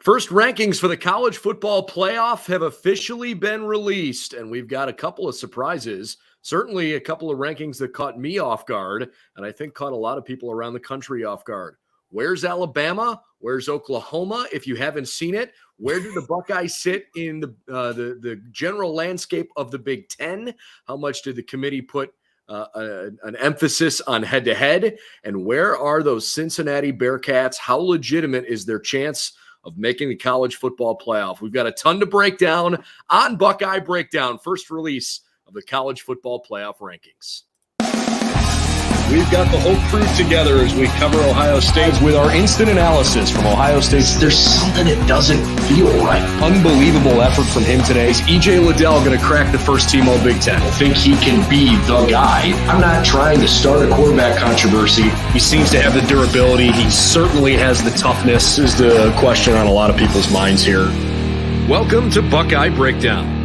First rankings for the college football playoff have officially been released, and we've got a couple of surprises. Certainly a couple of rankings that caught me off guard, and I think caught a lot of people around the country off guard. Where's Alabama? Where's Oklahoma? If you haven't seen it, where do the Buckeyes sit in the general landscape of the Big Ten? How much did the committee put an emphasis on head-to-head? And where are those Cincinnati Bearcats? How legitimate is their chance of making the college football playoff? We've got a ton to break down on Buckeye Breakdown, first release of the college football playoff rankings. We've got the whole crew together as we cover Ohio State with our instant analysis from Ohio State. There's something that doesn't feel right. Unbelievable effort from him today. Is E.J. Liddell going to crack the first team All Big Ten? I think he can be the guy. I'm not trying to start a quarterback controversy. He seems to have the durability. He certainly has the toughness, is the question on a lot of people's minds here. Welcome to Buckeye Breakdown.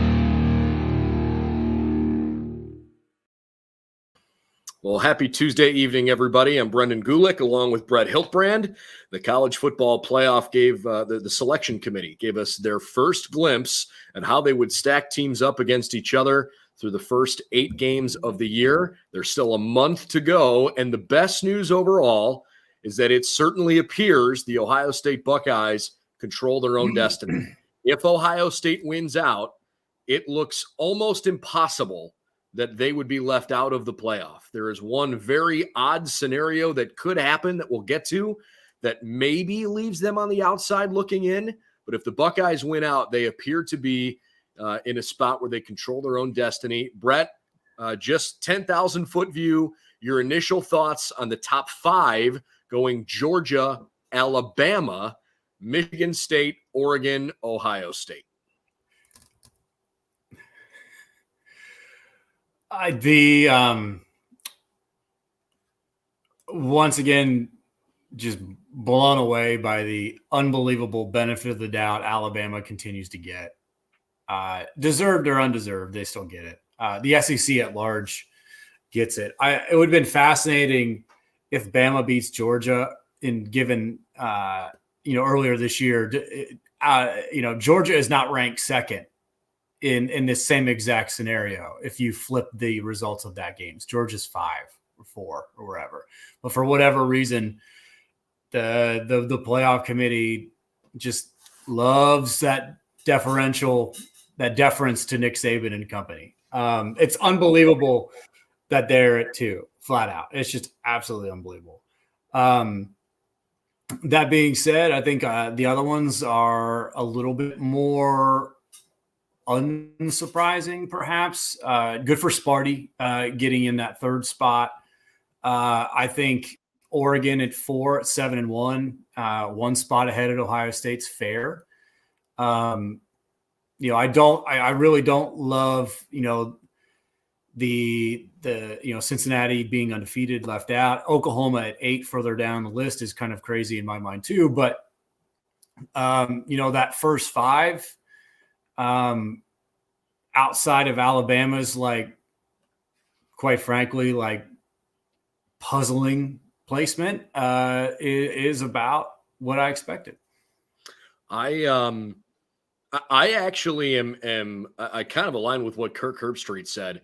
Well, happy Tuesday evening, everybody. I'm Brendan Gulick, along with Brett Hiltbrand. The college football playoff gave the selection committee gave us their first glimpse at how they would stack teams up against each other through the first 8 games of the year. There's still a month to go, and the best news overall is that it certainly appears the Ohio State Buckeyes control their own destiny. If Ohio State wins out, it looks almost impossible that they would be left out of the playoff. There is one very odd scenario that could happen that we'll get to that maybe leaves them on the outside looking in. But if the Buckeyes win out, they appear to be in a spot where they control their own destiny. Brett, just 10,000-foot view, your initial thoughts on the top 5 going Georgia, Alabama, Michigan State, Oregon, Ohio State. Once again, just blown away by the unbelievable benefit of the doubt Alabama continues to get. Deserved or undeserved, they still get it. The SEC at large gets it. It would have been fascinating if Bama beats Georgia given earlier this year. Georgia is not ranked second in this same exact scenario if you flip the results of that game. Georgia's 5 or 4 or wherever. But for whatever reason, the playoff committee just loves that deference to Nick Saban and company. It's unbelievable that they're at 2, flat out. It's just absolutely unbelievable. That being said, I think the other ones are a little bit more unsurprising, perhaps. Good for Sparty getting in that 3rd spot. I think Oregon at 4 at 7-1, 1 spot ahead at Ohio State's fair. I really don't love the Cincinnati being undefeated, left out. Oklahoma at 8 further down the list is kind of crazy in my mind too. But that first 5. Outside of Alabama's, quite frankly, puzzling placement, is about what I expected. I actually am I kind of align with what Kirk Herbstreit said.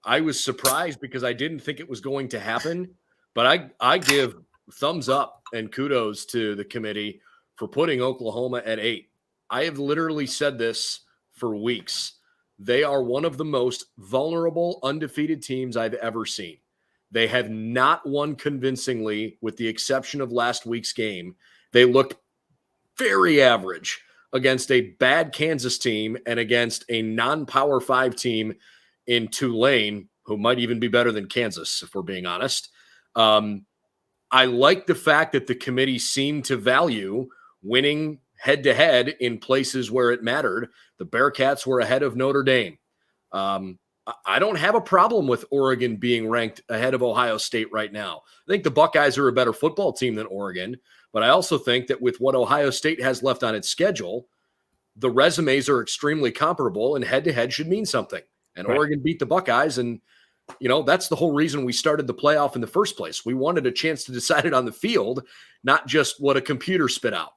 I was surprised because I didn't think it was going to happen, but I give thumbs up and kudos to the committee for putting Oklahoma at 8. I have literally said this for weeks. They are one of the most vulnerable, undefeated teams I've ever seen. They have not won convincingly, with the exception of last week's game. They looked very average against a bad Kansas team and against a non-Power 5 team in Tulane, who might even be better than Kansas, if we're being honest. I like the fact that the committee seemed to value winning head-to-head in places where it mattered. The Bearcats were ahead of Notre Dame. I don't have a problem with Oregon being ranked ahead of Ohio State right now. I think the Buckeyes are a better football team than Oregon, but I also think that with what Ohio State has left on its schedule, the resumes are extremely comparable, and head-to-head should mean something. And right. Oregon beat the Buckeyes, and that's the whole reason we started the playoff in the first place. We wanted a chance to decide it on the field, not just what a computer spit out.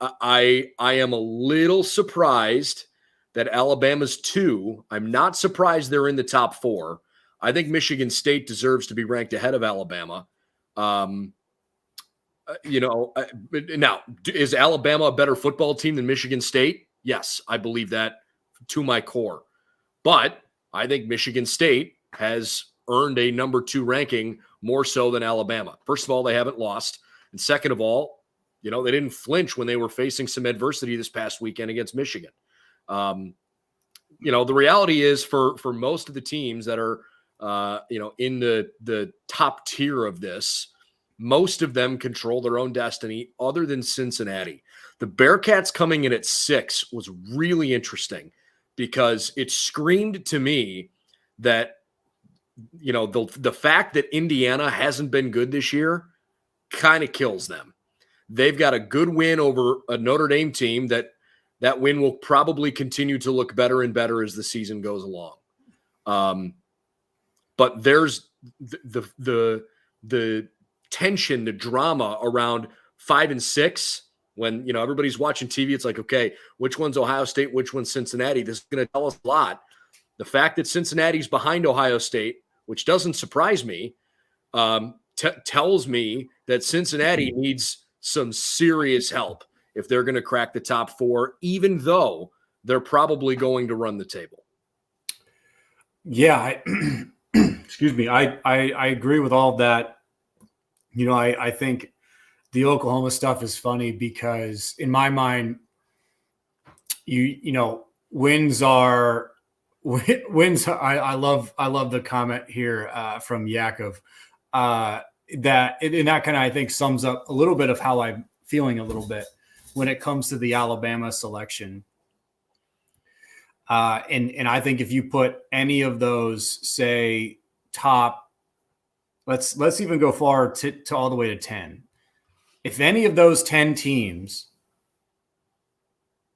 I am a little surprised that Alabama's 2. I'm not surprised they're in the top 4. I think Michigan State deserves to be ranked ahead of Alabama. Now, is Alabama a better football team than Michigan State? Yes, I believe that to my core. But I think Michigan State has earned a number 2 ranking more so than Alabama. First of all, they haven't lost. And second of all, they didn't flinch when they were facing some adversity this past weekend against Michigan. The reality is for most of the teams that are, in the top tier of this, most of them control their own destiny other than Cincinnati. The Bearcats coming in at 6 was really interesting because it screamed to me that, the fact that Indiana hasn't been good this year kind of kills them. They've got a good win over a Notre Dame team that win will probably continue to look better and better as the season goes along. But there's the tension, the drama around 5 and 6 when, everybody's watching TV. It's like, okay, which one's Ohio State? Which one's Cincinnati? This is going to tell us a lot. The fact that Cincinnati's behind Ohio State, which doesn't surprise me, tells me that Cincinnati needs some serious help if they're going to crack the top 4, even though they're probably going to run the table. Yeah. Excuse me. I agree with all of that. I think the Oklahoma stuff is funny because in my mind, wins are. I love the comment here from Yakov that kind of, I think, sums up a little bit of how I'm feeling a little bit when it comes to the Alabama selection. And I think if you put any of those, say, top, let's even go far to all the way to 10. If any of those 10 teams,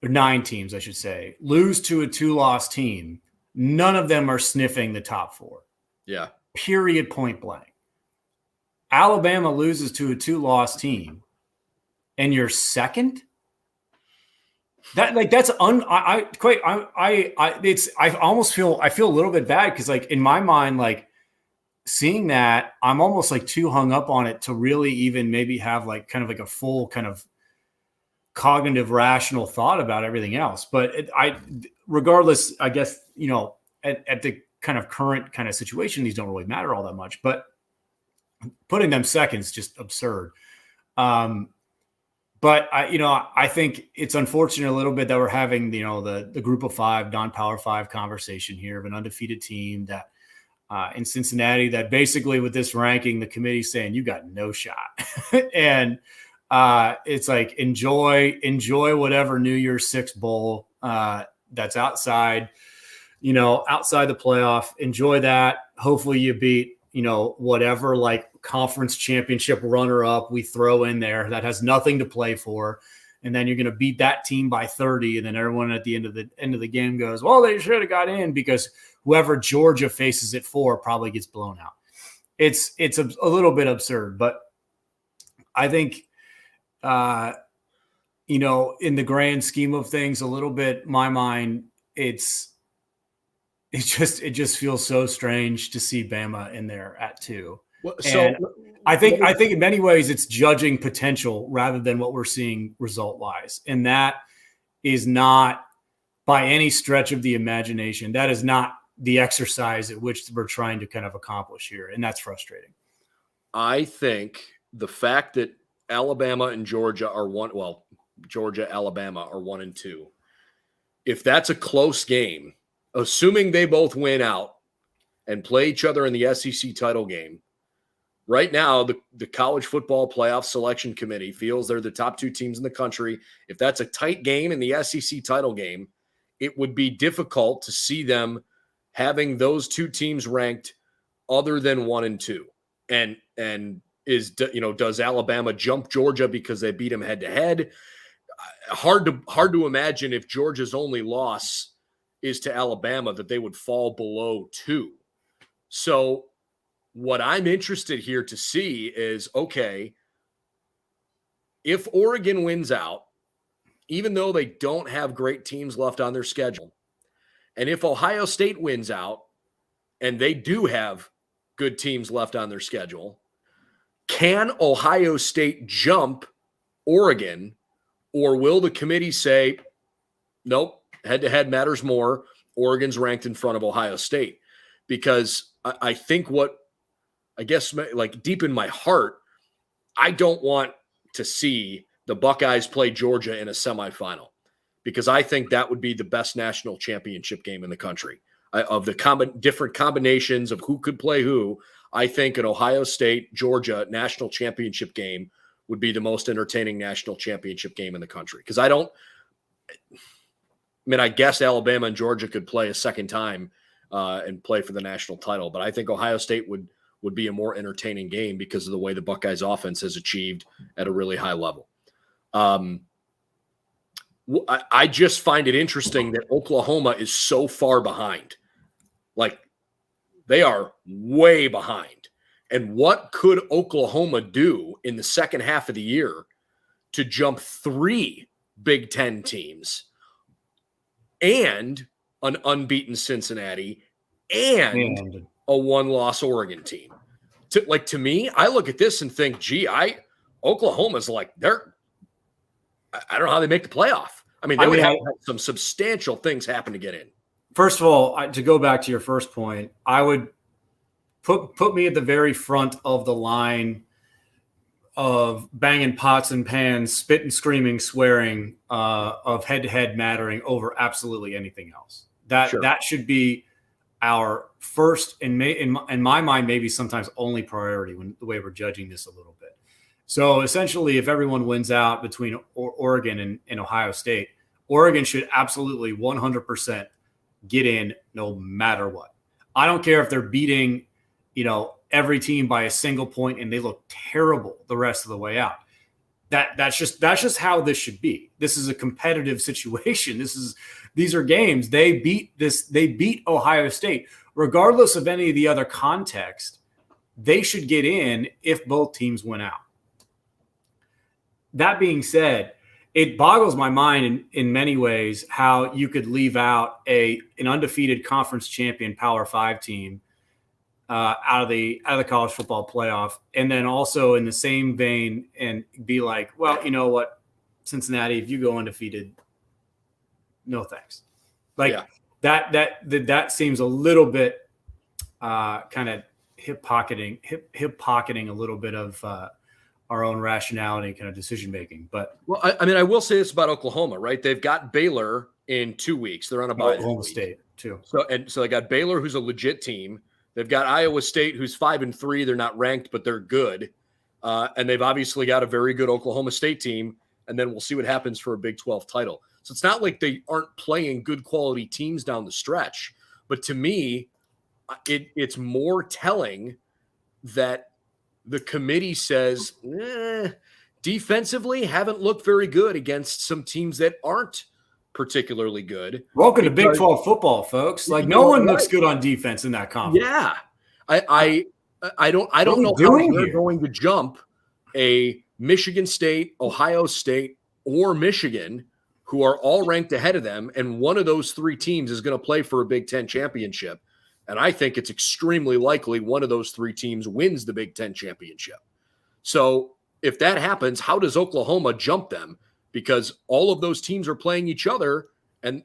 or 9 teams, I should say, lose to a 2-loss team, none of them are sniffing the top 4. Yeah. Period, point blank. Alabama loses to a 2-loss team, and you're second. I almost feel a little bit bad because, like, in my mind, like, seeing that, I'm almost like too hung up on it to really even maybe have like kind of like a full kind of cognitive rational thought about everything else. But regardless, I guess, at the kind of current kind of situation, these don't really matter all that much, but putting them second is just absurd. But I think it's unfortunate a little bit that we're having, the group of 5 non-power 5 conversation here of an undefeated team that in Cincinnati, that basically with this ranking, the committee's saying you got no shot. And it's like, enjoy whatever New Year's Six bowl that's outside the playoff. Enjoy that. Hopefully you beat, whatever like conference championship runner up we throw in there that has nothing to play for. And then you're going to beat that team by 30. And then everyone at the end of the game goes, well, they should have got in because whoever Georgia faces it for probably gets blown out. It's a little bit absurd, but I think, in the grand scheme of things, a little bit, my mind, it just feels so strange to see Bama in there at 2. Well, and I think in many ways it's judging potential rather than what we're seeing result wise. And that is not by any stretch of the imagination. That is not the exercise at which we're trying to kind of accomplish here. And that's frustrating. I think the fact that Alabama and Georgia are Georgia, Alabama are 1 and 2. If that's a close game, assuming they both win out and play each other in the SEC title game, right now the College Football Playoff Selection Committee feels they're the top 2 teams in the country. If that's a tight game in the SEC title game, it would be difficult to see them having those 2 teams ranked other than 1 and 2. And does Alabama jump Georgia because they beat them head to head? Hard to imagine if Georgia's only loss is to Alabama that they would fall below 2. So what I'm interested here to see is, okay, if Oregon wins out even though they don't have great teams left on their schedule, and if Ohio State wins out and they do have good teams left on their schedule, can Ohio State jump Oregon, or will the committee say, nope, head-to-head matters more, Oregon's ranked in front of Ohio State? Because I think I guess like deep in my heart, I don't want to see the Buckeyes play Georgia in a semifinal, because I think that would be the best national championship game in the country. Of the different combinations of who could play who, I think an Ohio State-Georgia national championship game would be the most entertaining national championship game in the country. Because I guess Alabama and Georgia could play a second time and play for the national title, but I think Ohio State would be a more entertaining game because of the way the Buckeyes offense has achieved at a really high level. I just find it interesting that Oklahoma is so far behind. Like, they are way behind. And what could Oklahoma do in the second half of the year to jump 3 Big Ten teams and an unbeaten Cincinnati and a one-loss Oregon team? To me, I look at this and think, gee, Oklahoma's like, I don't know how they make the playoff. I mean, they would have some substantial things happen to get in. First of all, to go back to your first point, I would put me at the very front of the line of banging pots and pans, spitting, screaming, swearing, of head-to-head mattering over absolutely anything else. That should be our first, in my mind, maybe sometimes only priority when the way we're judging this a little bit. So essentially, if everyone wins out between Oregon and Ohio State, Oregon should absolutely 100% get in no matter what. I don't care if they're beating, every team by a single point and they look terrible the rest of the way out. That's just how this should be. This is a competitive situation. These are games. They beat Ohio State. Regardless of any of the other context, they should get in if both teams win out. That being said, it boggles my mind in many ways how you could leave out an undefeated conference champion Power 5 team out of the college football playoff, and then also in the same vein and be like, well, you know what, Cincinnati, if you go undefeated, no thanks. That seems a little bit kind of hip pocketing a little bit of our own rationality, kind of decision making. But I will say this about Oklahoma, right? They've got Baylor in 2 weeks. They're on a bye. Oklahoma State too. So they got Baylor, who's a legit team. They've got Iowa State, who's 5-3. They're not ranked, but they're good. And they've obviously got a very good Oklahoma State team. And then we'll see what happens for a Big 12 title. So it's not like they aren't playing good quality teams down the stretch. But to me, it's more telling that the committee says, defensively haven't looked very good against some teams that aren't particularly good. Welcome to Big 12 football, folks. Like, no one looks good on defense in that conference. Yeah. I don't know how they're going to jump a Michigan State, Ohio State, or Michigan, who are all ranked ahead of them, and one of those 3 teams is going to play for a Big Ten championship. And I think it's extremely likely one of those 3 teams wins the Big Ten championship. So if that happens, how does Oklahoma jump them? Because all of those teams are playing each other, and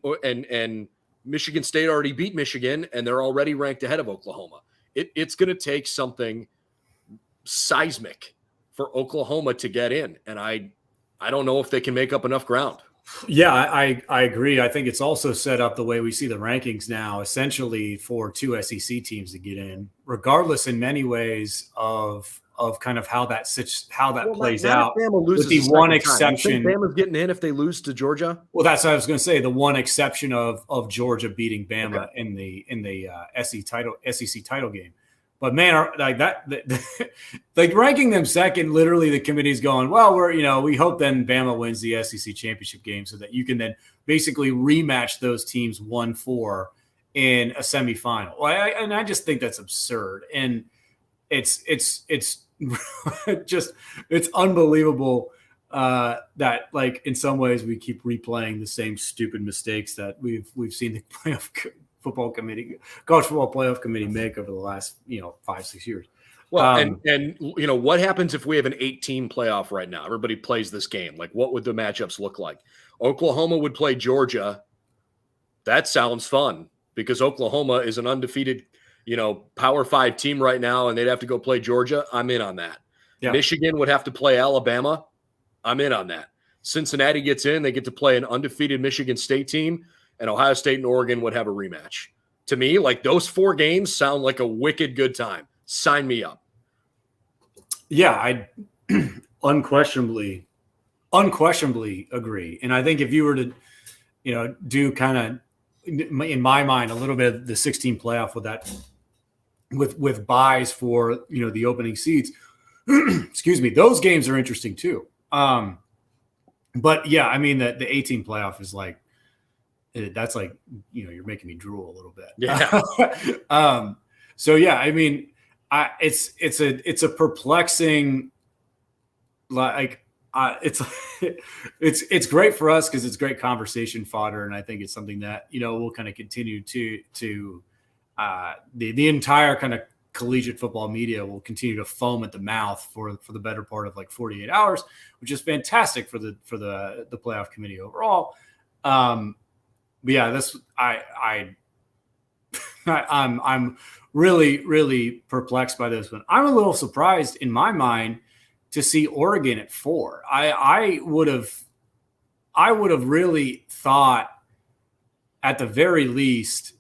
Michigan State already beat Michigan, and they're already ranked ahead of Oklahoma. It's going to take something seismic for Oklahoma to get in, and I don't know if they can make up enough ground. Yeah, I agree. I think it's also set up the way we see the rankings now, essentially for 2 SEC teams to get in, regardless in many ways of kind of how that plays out. With the one exception, you think Bama's getting in if they lose to Georgia. Well, that's what I was going to say. The one exception of Georgia beating Bama in the SEC title game. But man, like that, like ranking them second, literally the committee's going, well, we hope then Bama wins the SEC championship game so that you can then basically rematch those teams 1-4 in a semifinal. And I just think that's absurd. And it's just, it's unbelievable that like in some ways we keep replaying the same stupid mistakes that we've seen the college football playoff committee make over the last 5-6 years. Well, and what happens if we have an 8-team playoff right now? Everybody plays this game. Like, what would the matchups look like? Oklahoma would play Georgia. That sounds fun because Oklahoma is an undefeated, Power 5 team right now, and they'd have to go play Georgia. I'm in on that. Yeah. Michigan would have to play Alabama. I'm in on that. Cincinnati gets in. They get to play an undefeated Michigan State team, and Ohio State and Oregon would have a rematch. To me, like those 4 games sound like a wicked good time. Sign me up. Yeah, I unquestionably agree. And I think if you were to, do kind of, in my mind, a little bit of the 16 playoff with that, with buys for, the opening seeds, excuse me, those games are interesting too. But yeah, I mean the 18 playoff is like, that's like, you're making me drool a little bit. Yeah. So yeah, I mean, it's a perplexing, like it's great for us because it's great conversation fodder, and I think it's something that we'll kind of continue to the entire kind of collegiate football media will continue to foam at the mouth for the better part of like 48 hours, which is fantastic for the playoff committee overall. But yeah, I'm really, really perplexed by this one. I'm a little surprised in my mind to see Oregon at 4. I would have really thought at the very least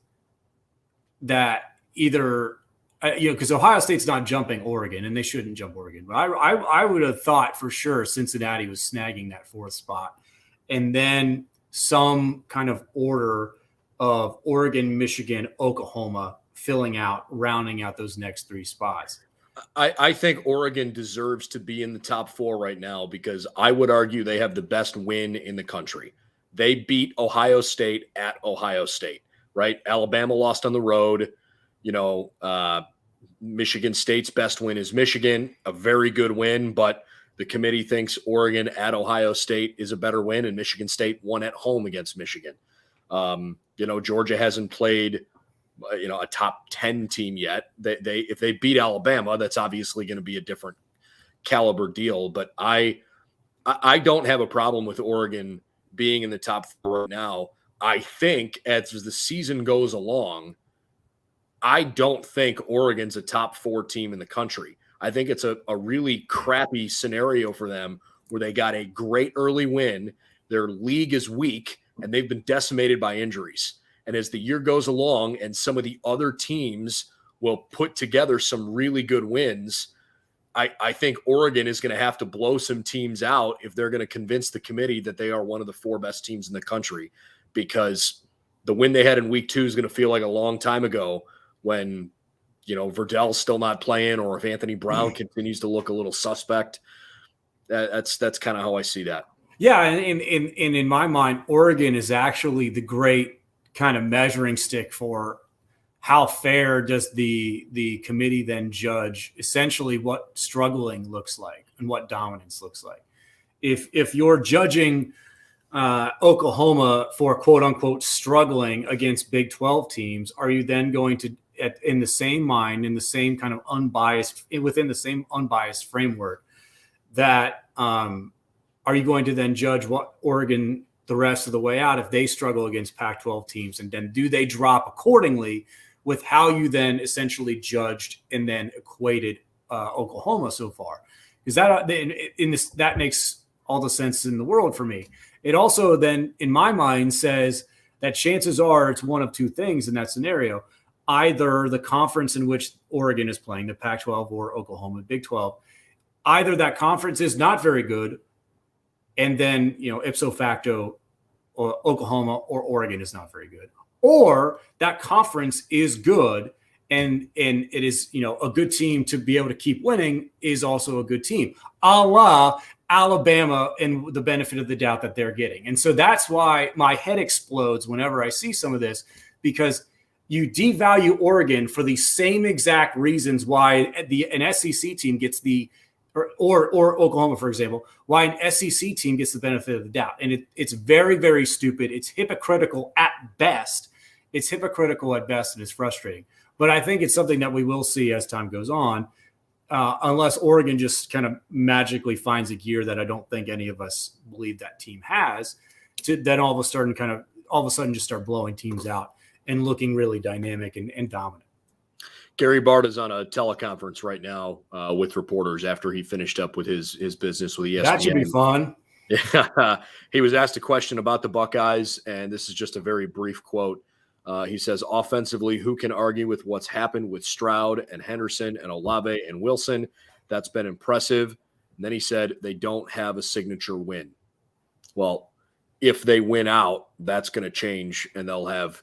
that either because Ohio State's not jumping Oregon and they shouldn't jump Oregon, but I would have thought for sure Cincinnati was snagging that 4th spot, and then some kind of order of Oregon, Michigan, Oklahoma rounding out those next 3 spots. I think Oregon deserves to be in the top 4 right now because I would argue they have the best win in the country. They beat Ohio State at Ohio State, right? Alabama lost on the road. Michigan State's best win is Michigan, a very good win, but the committee thinks Oregon at Ohio State is a better win, and Michigan State won at home against Michigan. Georgia hasn't played a top 10 team yet. If they beat Alabama, that's obviously going to be a different caliber deal. But I don't have a problem with Oregon being in the top 4 right now. I think as the season goes along, I don't think Oregon's a top 4 team in the country. I think it's a really crappy scenario for them where they got a great early win. Their league is weak and they've been decimated by injuries. And as the year goes along and some of the other teams will put together some really good wins, I think Oregon is going to have to blow some teams out if they're going to convince the committee that they are one of the 4 best teams in the country, because the win they had in week 2 is going to feel like a long time ago when, Verdell's still not playing, or if Anthony Brown continues to look a little suspect. That's kind of how I see that. Yeah. And in my mind, Oregon is actually the great kind of measuring stick for how fair does the committee then judge essentially what struggling looks like and what dominance looks like. If you're judging Oklahoma for quote unquote struggling against Big 12 teams, are you then going to, in the same mind, in the same kind of within the same unbiased framework, that are you going to then judge what Oregon the rest of the way out if they struggle against Pac-12 teams, and then do they drop accordingly with how you then essentially judged and then equated Oklahoma so far? Because that makes all the sense in the world for me. It also then, in my mind, says that chances are it's one of 2 things in that scenario. Either the conference in which Oregon is playing, the Pac-12 or Oklahoma, Big 12, either that conference is not very good, and then, ipso facto, or Oklahoma or Oregon is not very good, or that conference is good and it is, a good team to be able to keep winning is also a good team, a la Alabama, and the benefit of the doubt that they're getting. And so that's why my head explodes whenever I see some of this, because you devalue Oregon for the same exact reasons why an SEC team gets or Oklahoma, for example, why an SEC team gets the benefit of the doubt. And it's very, very stupid. It's hypocritical at best. And it's frustrating. But I think it's something that we will see as time goes on, unless Oregon just kind of magically finds a gear that I don't think any of us believe that team has, to then all of a sudden just start blowing teams out and looking really dynamic and dominant. Gary Bart is on a teleconference right now with reporters after he finished up with his business with ESPN. That should be fun. Yeah. He was asked a question about the Buckeyes, and this is just a very brief quote. He says, offensively, who can argue with what's happened with Stroud and Henderson and Olave and Wilson? That's been impressive. And then he said they don't have a signature win. Well, if they win out, that's going to change, and they'll have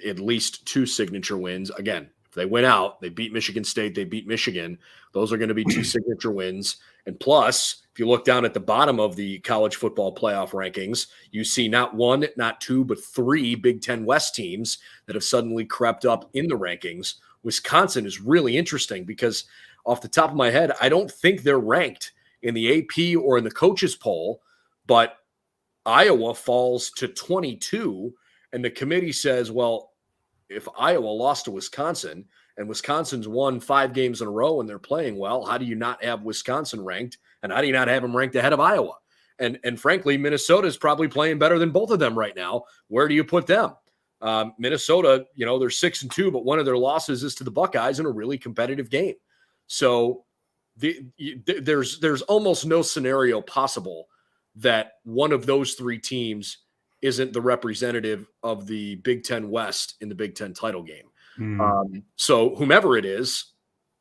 at least 2 signature wins. Again, if they win out, they beat Michigan State, they beat Michigan. Those are going to be 2 signature wins. And plus, if you look down at the bottom of the college football playoff rankings, you see not 1, not 2, but 3 Big Ten West teams that have suddenly crept up in the rankings. Wisconsin is really interesting because off the top of my head, I don't think they're ranked in the AP or in the coaches poll, but Iowa falls to 22, and the committee says, well, if Iowa lost to Wisconsin and Wisconsin's won 5 games in a row and they're playing well, how do you not have Wisconsin ranked? And how do you not have them ranked ahead of Iowa? And frankly, Minnesota is probably playing better than both of them right now. Where do you put them? Minnesota, they're 6-2, but one of their losses is to the Buckeyes in a really competitive game. So there's almost no scenario possible that one of those 3 teams isn't the representative of the Big Ten West in the Big Ten title game. So whomever it is,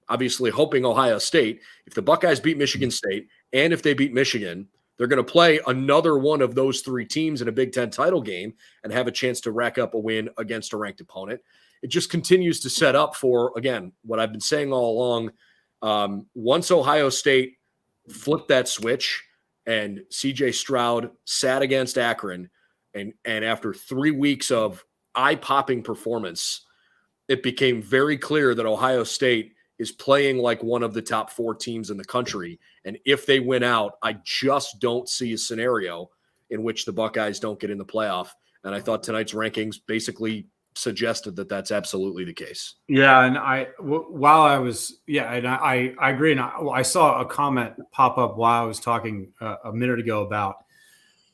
obviously hoping Ohio State, if the Buckeyes beat Michigan State and if they beat Michigan, they're going to play another one of those 3 teams in a Big Ten title game and have a chance to rack up a win against a ranked opponent. It just continues to set up for, again, what I've been saying all along. Once Ohio State flipped that switch and CJ Stroud sat against Akron, and after 3 weeks of eye-popping performance, it became very clear that Ohio State is playing like one of the top 4 teams in the country. And if they win out, I just don't see a scenario in which the Buckeyes don't get in the playoff. And I thought tonight's rankings basically suggested that that's absolutely the case. Yeah. And I agree. And I saw a comment pop up while I was talking a minute ago about,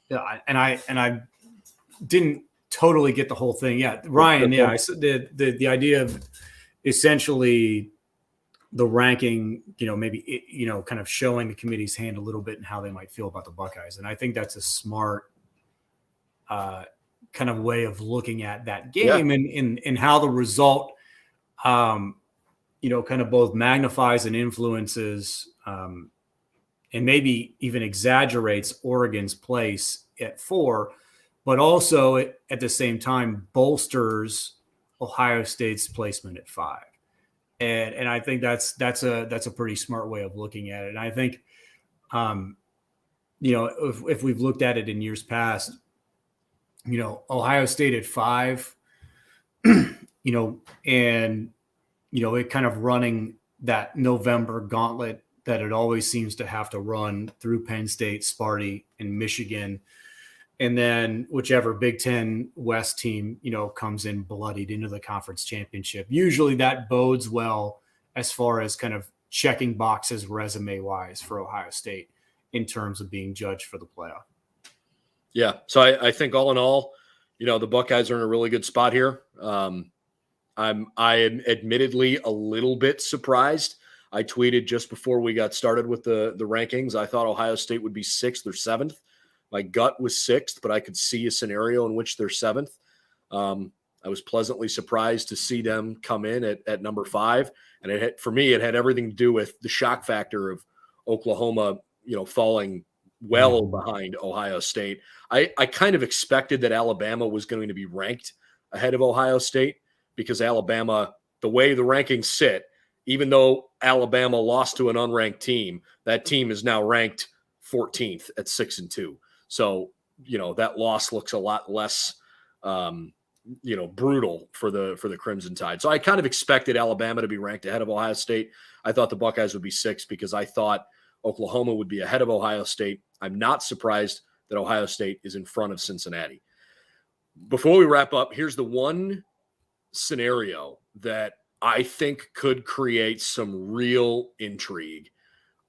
and I didn't totally get the whole thing. Yeah. Ryan. Yeah. I said the idea of essentially the ranking, maybe, kind of showing the committee's hand a little bit and how they might feel about the Buckeyes. And I think that's a smart kind of way of looking at that game and how the result, kind of both magnifies and influences and maybe even exaggerates Oregon's place at 4, but also at the same time bolsters Ohio State's placement at 5. And I think that's a pretty smart way of looking at it. And I think, if we've looked at it in years past, Ohio State at 5, and, it kind of running that November gauntlet that it always seems to have to run through Penn State, Sparty, and Michigan. And then whichever Big Ten West team, comes in bloodied into the conference championship. Usually that bodes well as far as kind of checking boxes resume-wise for Ohio State in terms of being judged for the playoff. Yeah. So I think all in all, the Buckeyes are in a really good spot here. I am admittedly a little bit surprised. I tweeted just before we got started with the rankings, I thought Ohio State would be 6th or 7th. My gut was 6th, but I could see a scenario in which they're 7th. I was pleasantly surprised to see them come in at number 5. And for me, it had everything to do with the shock factor of Oklahoma, falling well behind Ohio State. I kind of expected that Alabama was going to be ranked ahead of Ohio State because Alabama, the way the rankings sit, even though Alabama lost to an unranked team, that team is now ranked 14th at 6-2. So, that loss looks a lot less, brutal for the Crimson Tide. So I kind of expected Alabama to be ranked ahead of Ohio State. I thought the Buckeyes would be 6th because I thought Oklahoma would be ahead of Ohio State. I'm not surprised that Ohio State is in front of Cincinnati. Before we wrap up, here's the one scenario that I think could create some real intrigue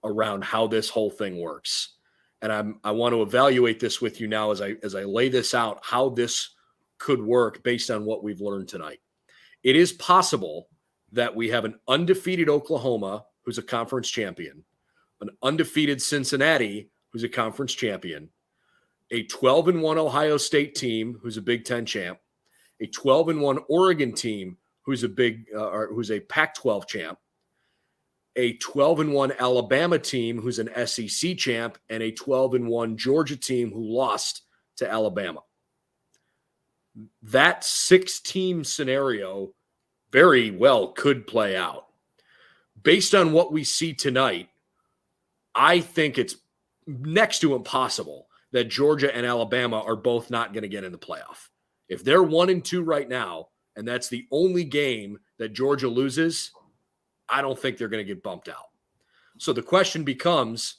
around how this whole thing works. And I want to evaluate this with you now as I lay this out, how this could work based on what we've learned tonight. It is possible that we have an undefeated Oklahoma who's a conference champion, an undefeated Cincinnati who's a conference champion, a 12-1 Ohio State team who's a Big Ten champ, a 12-1 Oregon team who's a Pac-12 champ, a 12-1 Alabama team who's an SEC champ, and a 12-1 Georgia team who lost to Alabama. That 6-team scenario very well could play out. Based on what we see tonight, I think it's next to impossible that Georgia and Alabama are both not going to get in the playoff. If they're 1-2 right now, and that's the only game that Georgia loses, I don't think they're going to get bumped out. So the question becomes,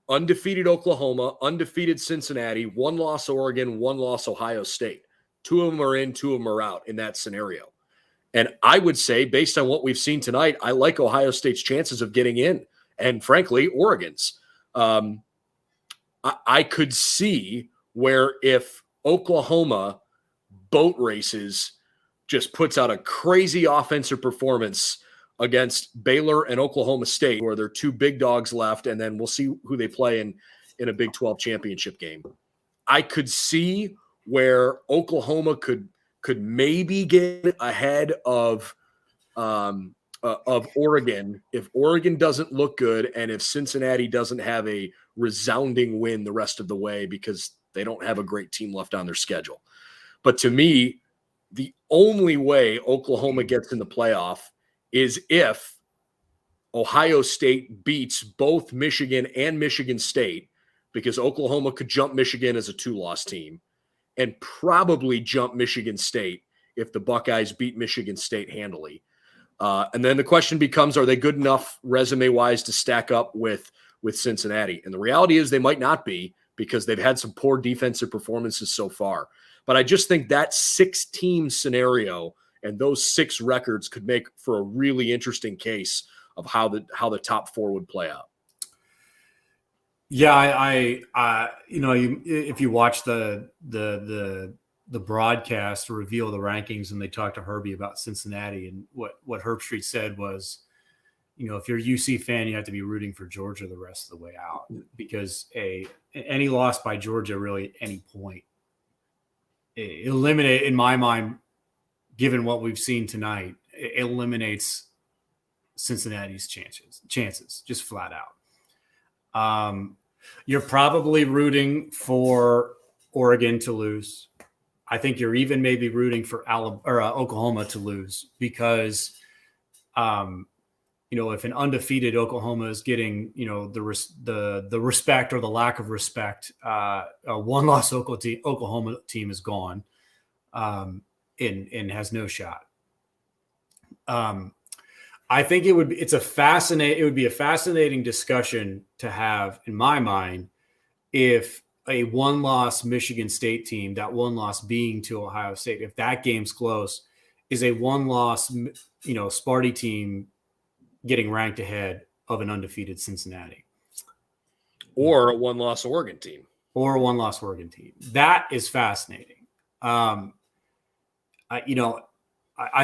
undefeated Oklahoma, undefeated Cincinnati, 1-loss Oregon, 1-loss Ohio State. 2 of them are in, 2 of them are out in that scenario. And I would say, based on what we've seen tonight, I like Ohio State's chances of getting in, and frankly, Oregon's. I could see where if Oklahoma boat races just puts out a crazy offensive performance against Baylor and Oklahoma State, where there are 2 big dogs left, and then we'll see who they play in a Big 12 championship game. I could see where Oklahoma could maybe get ahead of Oregon if Oregon doesn't look good and if Cincinnati doesn't have a resounding win the rest of the way because they don't have a great team left on their schedule. But to me, the only way Oklahoma gets in the playoff is if Ohio State beats both Michigan and Michigan State, because Oklahoma could jump Michigan as a 2-loss team and probably jump Michigan State if the Buckeyes beat Michigan State handily. And then the question becomes, are they good enough resume-wise to stack up with Cincinnati? And the reality is they might not be, because they've had some poor defensive performances so far. But I just think that 6-team scenario and those 6 records could make for a really interesting case of how the top 4 would play out. Yeah, if you watch the broadcast reveal the rankings and they talked to Herbie about Cincinnati, and what Herbstreit said was, if you're a UC fan, you have to be rooting for Georgia the rest of the way out, because any loss by Georgia really at any point eliminate, in my mind, given what we've seen tonight, it eliminates Cincinnati's chances just flat out. You're probably rooting for Oregon to lose. I think you're even maybe rooting for Oklahoma to lose, because if an undefeated Oklahoma is getting the respect or the lack of respect, a 1-loss Oklahoma team is gone and has no shot. I think it would be a fascinating discussion to have, in my mind, if a 1-loss Michigan State team, that 1 loss being to Ohio State, if that game's close, is a 1-loss Sparty team getting ranked ahead of an undefeated Cincinnati, or a 1-loss Oregon team, That is fascinating. I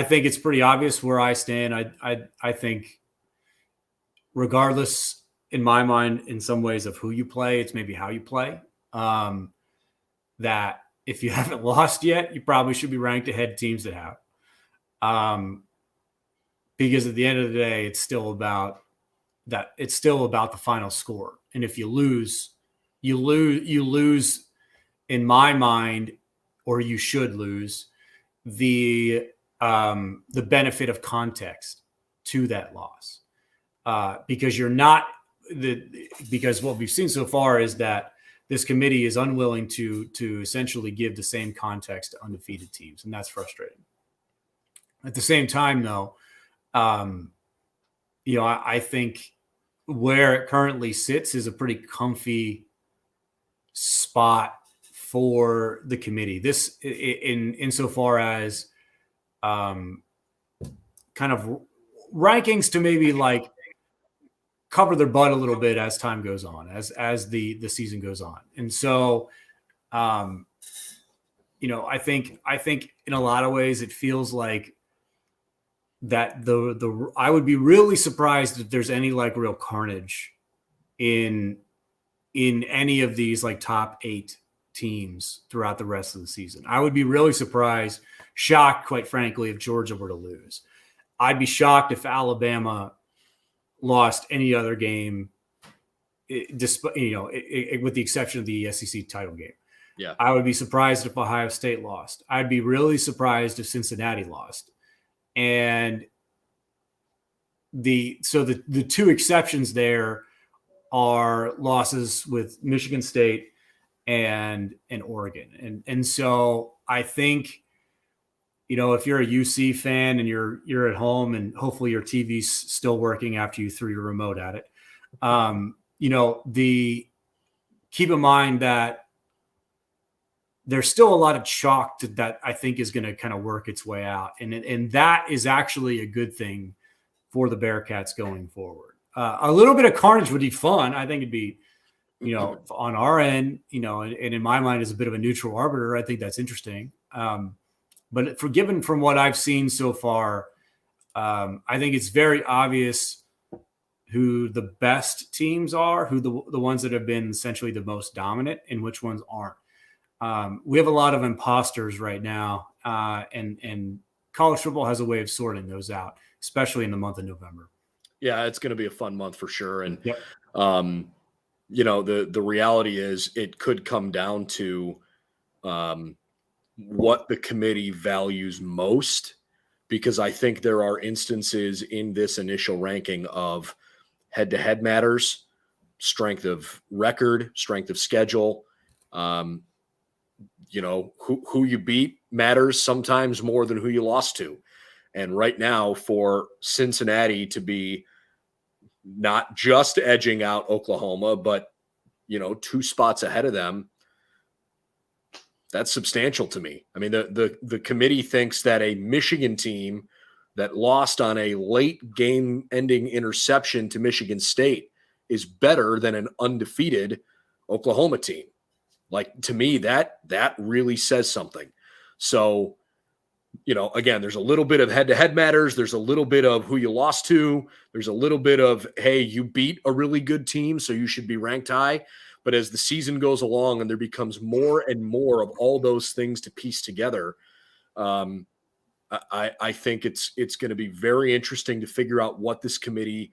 think it's pretty obvious where I stand. I think, regardless, in my mind, in some ways, of who you play, it's maybe how you play. That if you haven't lost yet, you probably should be ranked ahead of teams that have. Because at the end of the day, it's still about that. It's still about the final score. And if you lose, in my mind, or you should lose the benefit of context to that loss, because because what we've seen so far is that this committee is unwilling to essentially give the same context to undefeated teams, and that's frustrating. At the same time, though, I think where it currently sits is a pretty comfy spot for the committee. This insofar as kind of rankings to maybe like cover their butt a little bit as time goes on, as the season goes on. And so, I think in a lot of ways it feels like that I would be really surprised if there's any like real carnage in any of these like top 8 teams throughout the rest of the season. I would be really surprised, shocked, quite frankly, if Georgia were to lose. I'd be shocked if Alabama lost any other game, despite with the exception of the SEC title game. Yeah, I would be surprised if Ohio State lost. I'd be really surprised if Cincinnati lost. And the 2 exceptions there are losses with Michigan State and Oregon. And so I think, if you're a UC fan and you're at home and hopefully your TV's still working after you threw your remote at it, keep in mind that there's still a lot of chalk that I think is going to kind of work its way out. And that is actually a good thing for the Bearcats going forward. A little bit of carnage would be fun. I think it'd be, on our end, and in my mind as a bit of a neutral arbiter, I think that's interesting. But given from what I've seen so far, I think it's very obvious who the best teams are, who the ones that have been essentially the most dominant, and which ones aren't. We have a lot of imposters right now, and college football has a way of sorting those out, especially in the month of November. Yeah, it's going to be a fun month for sure. And, yep. The reality is it could come down to what the committee values most, because I think there are instances in this initial ranking of head-to-head matters, strength of record, strength of schedule. Who you beat matters sometimes more than who you lost to. And right now, for Cincinnati to be not just edging out Oklahoma, but 2 spots ahead of them, that's substantial to me. I mean, the committee thinks that a Michigan team that lost on a late game-ending interception to Michigan State is better than an undefeated Oklahoma team. Like, to me, that really says something. So, again, there's a little bit of head-to-head matters. There's a little bit of who you lost to. There's a little bit of, hey, you beat a really good team, so you should be ranked high. But as the season goes along and there becomes more and more of all those things to piece together, I think it's going to be very interesting to figure out what this committee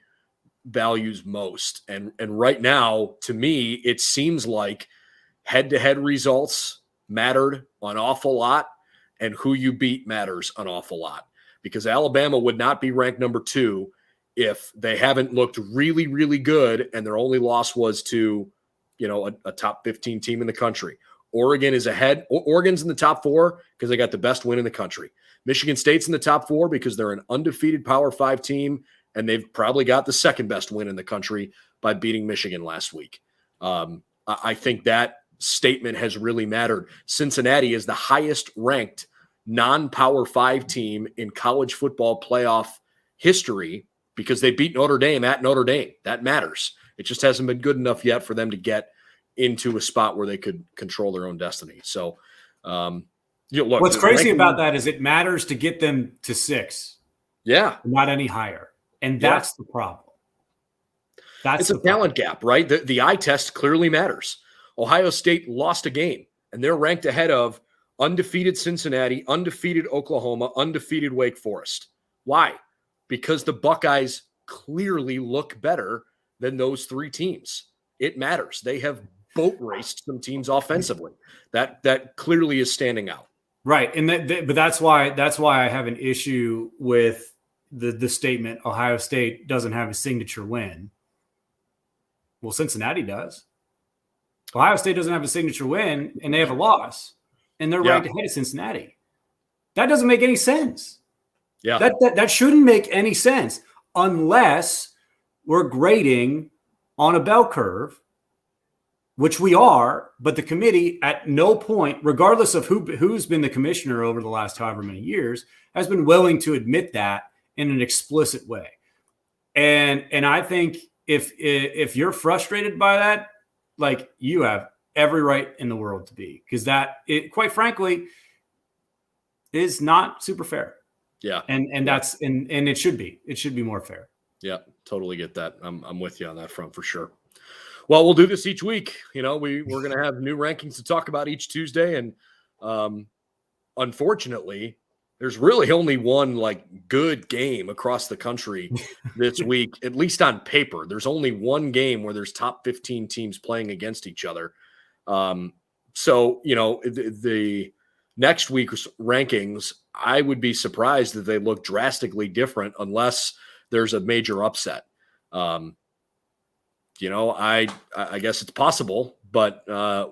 values most. And right now, to me, it seems like head-to-head results mattered an awful lot, and who you beat matters an awful lot, because Alabama would not be ranked number 2 if they haven't looked really, really good and their only loss was to, a top 15 team in the country. Oregon is ahead. Oregon's in the top 4 because they got the best win in the country. Michigan State's in the top 4 because they're an undefeated Power 5 team, and they've probably got the second best win in the country by beating Michigan last week. I think that statement has really mattered. Cincinnati is the highest ranked non-Power 5 team in college football playoff history because they beat Notre Dame at Notre Dame. That matters. It just hasn't been good enough yet for them to get into a spot where they could control their own destiny. So, look, what's crazy about that is it matters to get them to 6. Yeah. Not any higher. And that's the problem. It's a talent gap, right? The eye test clearly matters. Ohio State lost a game, and they're ranked ahead of undefeated Cincinnati, undefeated Oklahoma, undefeated Wake Forest. Why? Because the Buckeyes clearly look better than those 3 teams. It matters. They have boat raced some teams offensively. That clearly is standing out. Right. And but that's why I have an issue with the statement Ohio State doesn't have a signature win. Well, Cincinnati does. Ohio State doesn't have a signature win, and they have a loss, and they're ranked ahead of Cincinnati. That doesn't make any sense. Yeah, that shouldn't make any sense unless we're grading on a bell curve, which we are, but the committee at no point, regardless of who's been the commissioner over the last however many years, has been willing to admit that in an explicit way. And I think if you're frustrated by that, like, you have every right in the world to be, because that, it quite frankly is not super fair. Yeah. And that's and it should be more fair. Yeah, totally get that. I'm with you on that front for sure. Well, we'll do this each week. You know, we're going to have new rankings to talk about each Tuesday. And unfortunately, there's really only one like good game across the country this week, at least on paper. There's only one game where there's top 15 teams playing against each other. So, you know, the next week's rankings, I would be surprised that they look drastically different unless there's a major upset. You know, I guess it's possible, but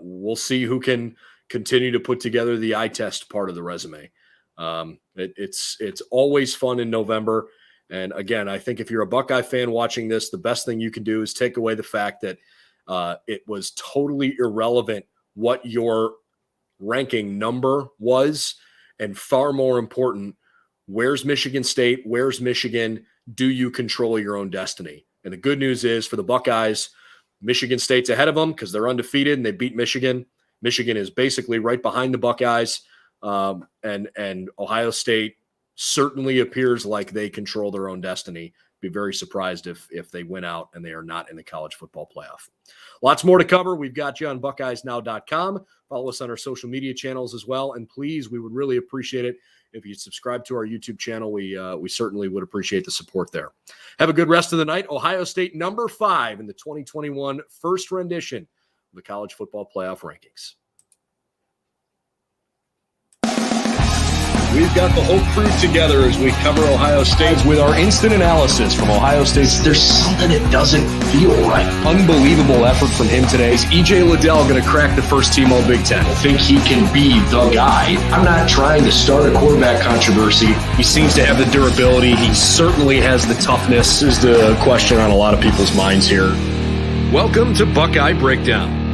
we'll see who can continue to put together the eye test part of the resume. It's always fun in November. And again, I think if you're a Buckeye fan watching this, the best thing you can do is take away the fact that it was totally irrelevant what your ranking number was, and far more important, where's Michigan State? Where's Michigan? Do you control your own destiny? And the good news is for the Buckeyes, Michigan State's ahead of them because they're undefeated and they beat Michigan. Michigan is basically right behind the Buckeyes. And Ohio State certainly appears like they control their own destiny. Be very surprised if they win out and they are not in the college football playoff. Lots more to cover. We've got you on BuckeyesNow.com. Follow us on our social media channels as well. And please, we would really appreciate it if you subscribe to our YouTube channel. We certainly would appreciate the support there. Have a good rest of the night. Ohio State number 5 in the 2021 first rendition of the college football playoff rankings. We've got the whole crew together as we cover Ohio State with our instant analysis from Ohio State. There's something that doesn't feel right. Unbelievable effort from him today. Is E.J. Liddell going to crack the first team all Big Ten? I think he can be the guy. I'm not trying to start a quarterback controversy. He seems to have the durability. He certainly has the toughness. This is the question on a lot of people's minds here. Welcome to Buckeye Breakdown.